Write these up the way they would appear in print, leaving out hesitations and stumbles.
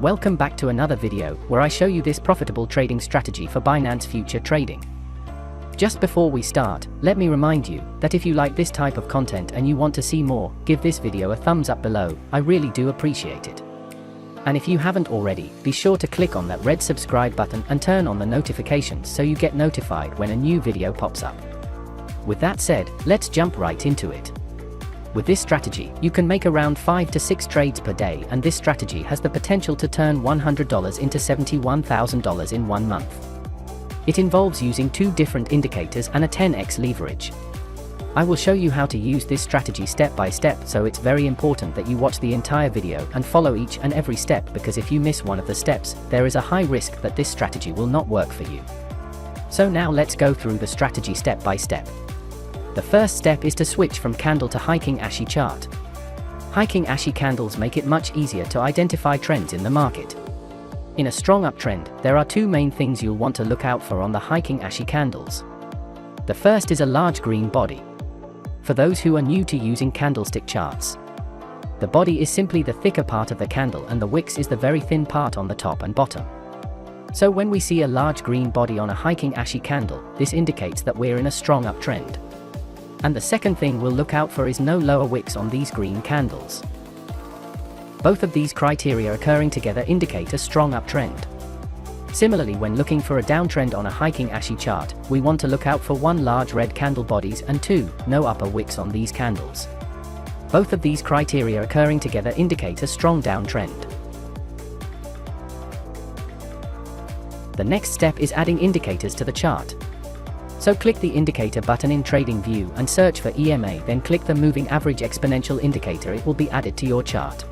Welcome back to another video where I show you this profitable trading strategy for Binance Future Trading. Just before we start, let me remind you that if you like this type of content and you want to see more, give this video a thumbs up below. I really do appreciate it. And if you haven't already, be sure to click on that red subscribe button and turn on the notifications so you get notified when a new video pops up. With that said, let's jump right into it. With this strategy, you can make around 5 to 6 trades per day, and this strategy has the potential to turn $100 into $71,000 in 1 month. It involves using 2 different indicators and a 10x leverage. I will show you how to use this strategy step by step, so it's very important that you watch the entire video and follow each and every step, because if you miss one of the steps, there is a high risk that this strategy will not work for you. So now let's go through the strategy step by step. The first step is to switch from candle to hiking Ashi chart. Hiking Ashi candles make it much easier to identify trends in the market. In a strong uptrend, there are 2 main things you'll want to look out for on the hiking Ashi candles. The first is a large green body. For those who are new to using candlestick charts, the body is simply the thicker part of the candle and the wicks is the very thin part on the top and bottom. So when we see a large green body on a hiking Ashi candle, this indicates that we're in a strong uptrend. And the second thing we'll look out for is no lower wicks on these green candles. Both of these criteria occurring together indicate a strong uptrend. Similarly, when looking for a downtrend on a hiking Ashi chart, we want to look out for 1 large red candle bodies and 2, no upper wicks on these candles. Both of these criteria occurring together indicate a strong downtrend. The next step is adding indicators to the chart. So click the indicator button in Trading View and search for EMA, then click the Moving Average Exponential indicator. It will be added to your chart.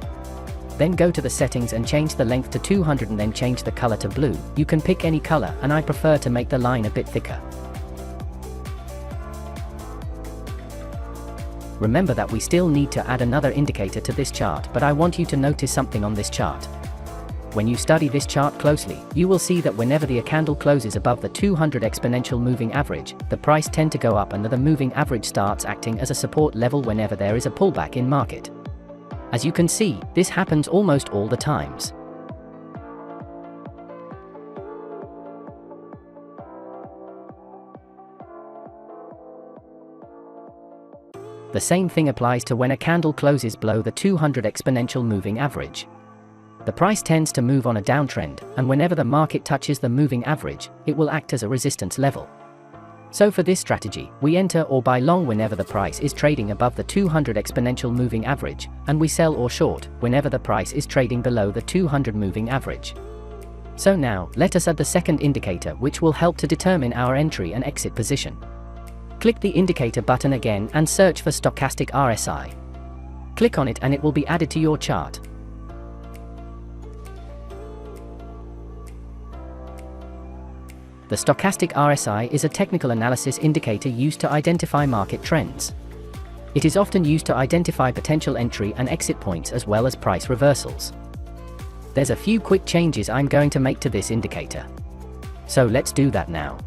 Then go to the settings and change the length to 200 and then change the color to blue. You can pick any color, and I prefer to make the line a bit thicker. Remember that we still need to add another indicator to this chart, but I want you to notice something on this chart. When you study this chart closely, you will see that whenever the candle closes above the 200 exponential moving average, the price tends to go up and the moving average starts acting as a support level whenever there is a pullback in market. As you can see, this happens almost all the times. The same thing applies to when a candle closes below the 200 exponential moving average. The price tends to move on a downtrend, and whenever the market touches the moving average, it will act as a resistance level. So for this strategy, we enter or buy long whenever the price is trading above the 200 exponential moving average, and we sell or short whenever the price is trading below the 200 moving average. So now, let us add the second indicator, which will help to determine our entry and exit position. Click the indicator button again and search for Stochastic RSI. Click on it and it will be added to your chart. The stochastic RSI is a technical analysis indicator used to identify market trends. It is often used to identify potential entry and exit points as well as price reversals. There's a few quick changes I'm going to make to this indicator. So let's do that now.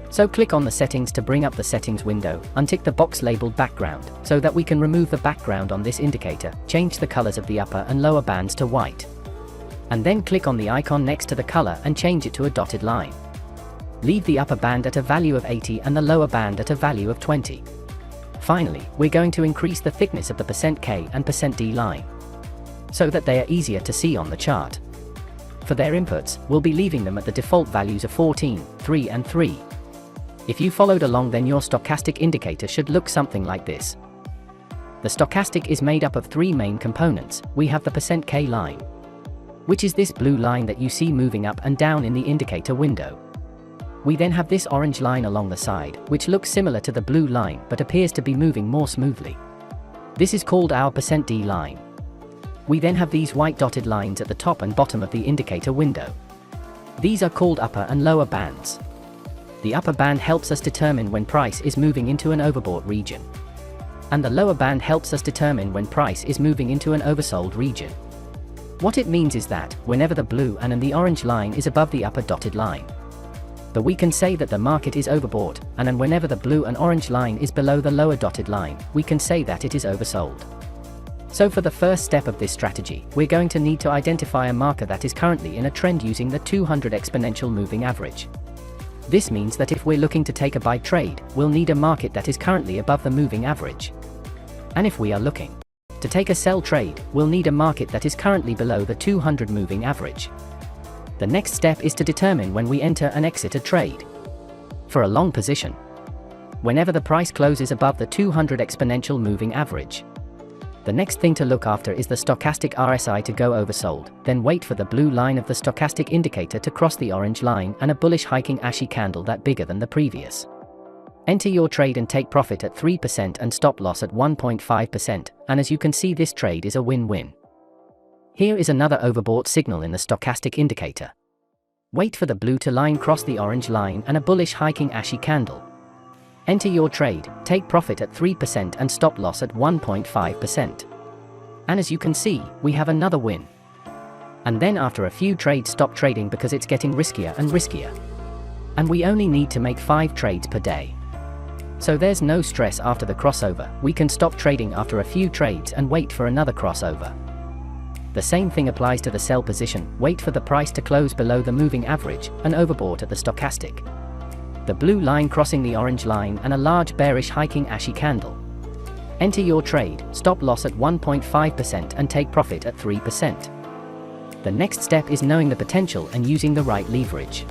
So click on the settings to bring up the settings window, untick the box labeled background, so that we can remove the background on this indicator, change the colors of the upper and lower bands to white. And then click on the icon next to the color and change it to a dotted line. Leave the upper band at a value of 80 and the lower band at a value of 20. Finally, we're going to increase the thickness of the %K and %D line, so that they are easier to see on the chart. For their inputs, we'll be leaving them at the default values of 14, 3 and 3. If you followed along, then your stochastic indicator should look something like this. The stochastic is made up of 3 main components. We have the %K line, which is this blue line that you see moving up and down in the indicator window. We then have this orange line along the side, which looks similar to the blue line but appears to be moving more smoothly. This is called our %D line. We then have these white dotted lines at the top and bottom of the indicator window. These are called upper and lower bands. The upper band helps us determine when price is moving into an overbought region, and the lower band helps us determine when price is moving into an oversold region. What it means is that, whenever the blue and the orange line is above the upper dotted line, we can say that the market is overbought, and whenever the blue and orange line is below the lower dotted line, we can say that it is oversold. So for the first step of this strategy, we're going to need to identify a marker that is currently in a trend using the 200 exponential moving average. This means that if we're looking to take a buy trade, we'll need a market that is currently above the moving average. And if we are looking to take a sell trade, we'll need a market that is currently below the 200 moving average. The next step is to determine when we enter and exit a trade. For a long position, whenever the price closes above the 200 exponential moving average, the next thing to look after is the stochastic RSI to go oversold, then wait for the blue line of the stochastic indicator to cross the orange line and a bullish hiking ashy candle that bigger than the previous. Enter your trade and take profit at 3% and stop loss at 1.5%, and as you can see, this trade is a win-win. Here is another overbought signal in the stochastic indicator. Wait for the blue line cross the orange line and a bullish hiking ashy candle. Enter your trade, take profit at 3% and stop loss at 1.5%. And as you can see, we have another win. And then after a few trades, stop trading because it's getting riskier and riskier. And we only need to make 5 trades per day. So there's no stress after the crossover. We can stop trading after a few trades and wait for another crossover. The same thing applies to the sell position. Wait for the price to close below the moving average and overbought at the stochastic. The blue line crossing the orange line and a large bearish hiking ashy candle. Enter your trade, stop loss at 1.5% and take profit at 3%. The next step is knowing the potential and using the right leverage.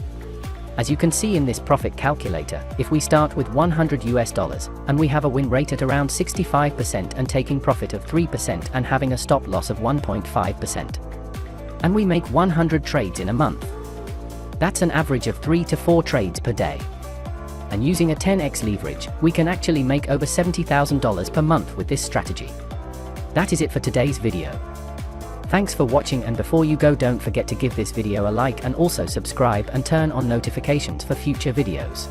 As you can see in this profit calculator, if we start with $100 and we have a win rate at around 65% and taking profit of 3% and having a stop loss of 1.5%. And we make 100 trades in a month. That's an average of 3 to 4 trades per day. And using a 10x leverage, we can actually make over $70,000 per month with this strategy. That is it for today's video. Thanks for watching, and before you go, don't forget to give this video a like and also subscribe and turn on notifications for future videos.